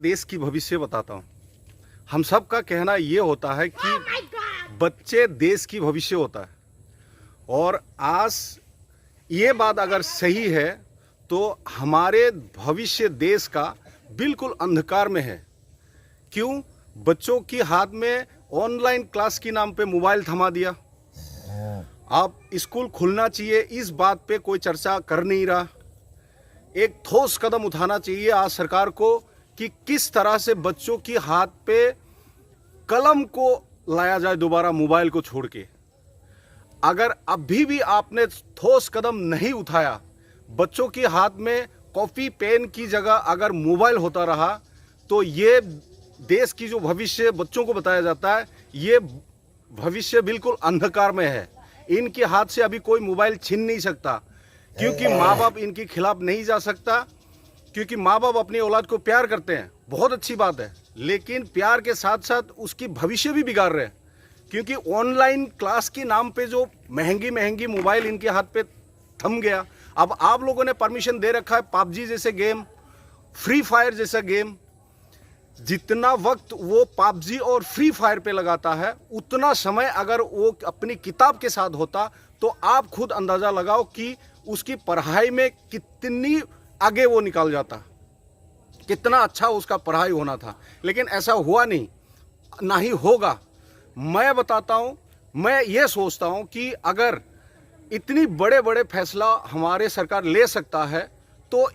देश की भविष्य बताता हूँ। हम सब का कहना ये होता है कि बच्चे देश की भविष्य होता है, और आज ये बात अगर सही है तो हमारे भविष्य देश का बिल्कुल अंधकार में है। क्यों? बच्चों के हाथ में ऑनलाइन क्लास के नाम पे मोबाइल थमा दिया। अब स्कूल खुलना चाहिए, इस बात पे कोई चर्चा कर नहीं रहा। एक ठोस कदम उठाना चाहिए आज सरकार को कि किस तरह से बच्चों के हाथ पे कलम को लाया जाए दोबारा, मोबाइल को छोड़ के। अगर अभी भी आपने ठोस कदम नहीं उठाया, बच्चों के हाथ में कॉपी पेन की जगह अगर मोबाइल होता रहा, तो ये देश की जो भविष्य बच्चों को बताया जाता है, ये भविष्य बिल्कुल अंधकार में है। इनके हाथ से अभी कोई मोबाइल छीन नहीं सकता, क्योंकि माँ बाप इनके खिलाफ नहीं जा सकता, क्योंकि माँ बाप अपनी औलाद को प्यार करते हैं, बहुत अच्छी बात है, लेकिन प्यार के साथ साथ उसकी भविष्य भी बिगाड़ रहे हैं। क्योंकि ऑनलाइन क्लास के नाम पे जो महंगी महंगी मोबाइल इनके हाथ पे थम गया। अब आप लोगों ने परमिशन दे रखा है पबजी जैसे गेम, फ्री फायर जैसा गेम। जितना वक्त वो पबजी और फ्री फायर पे लगाता है, उतना समय अगर वो अपनी किताब के साथ होता तो आप खुद अंदाज़ा लगाओ कि उसकी पढ़ाई में कितनी आगे वो निकल जाता, कितना अच्छा उसका पढ़ाई होना था। लेकिन ऐसा हुआ नहीं, ना ही होगा। मैं बताता हूँ, मैं ये सोचता हूँ कि अगर इतनी बड़े बड़े फैसला हमारे सरकार ले सकता है, तो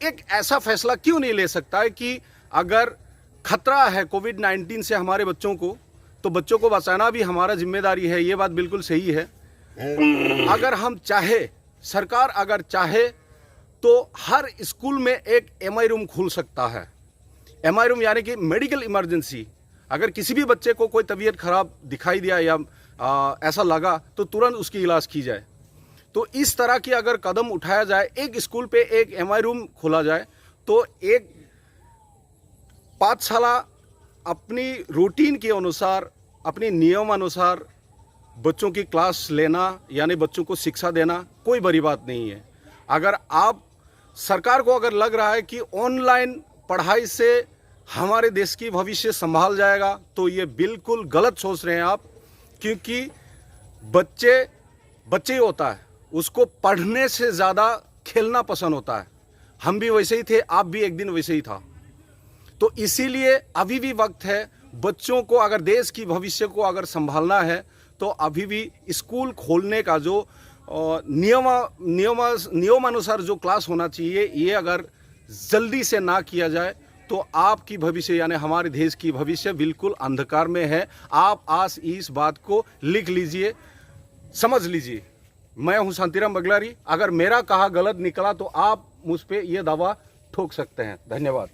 एक ऐसा फैसला क्यों नहीं ले सकता है कि अगर खतरा है कोविड-19 से हमारे बच्चों को, तो बच्चों को बचाना भी हमारा जिम्मेदारी है। ये बात बिल्कुल सही है। अगर हम चाहे, सरकार अगर चाहे, तो हर स्कूल में एक एमआई रूम खुल सकता है। एमआई रूम यानी कि मेडिकल इमरजेंसी। अगर किसी भी बच्चे को कोई तबीयत खराब दिखाई दिया या ऐसा लगा, तो तुरंत उसकी इलाज की जाए। तो इस तरह की अगर कदम उठाया जाए, एक स्कूल पे एक एमआई रूम खोला जाए, तो एक पाठशाला अपनी रूटीन के अनुसार, अपनी नियम अनुसार बच्चों की क्लास लेना, यानी बच्चों को शिक्षा देना कोई बड़ी बात नहीं है। अगर आप सरकार को अगर लग रहा है कि ऑनलाइन पढ़ाई से हमारे देश की भविष्य संभाल जाएगा, तो ये बिल्कुल गलत सोच रहे हैं आप। क्योंकि बच्चे ही होता है, उसको पढ़ने से ज़्यादा खेलना पसंद होता है। हम भी वैसे ही थे, आप भी एक दिन वैसे ही था। तो इसीलिए अभी भी वक्त है। बच्चों को अगर देश की भविष्य को अगर संभालना है, तो अभी भी स्कूल खोलने का जो नियमानुसार जो क्लास होना चाहिए, ये अगर जल्दी से ना किया जाए, तो आपकी भविष्य यानी हमारे देश की भविष्य बिल्कुल अंधकार में है। आप आज इस बात को लिख लीजिए, समझ लीजिए। मैं हूं शांतिराम बगलारी। अगर मेरा कहा गलत निकला तो आप मुझ पे ये दावा ठोक सकते हैं। धन्यवाद।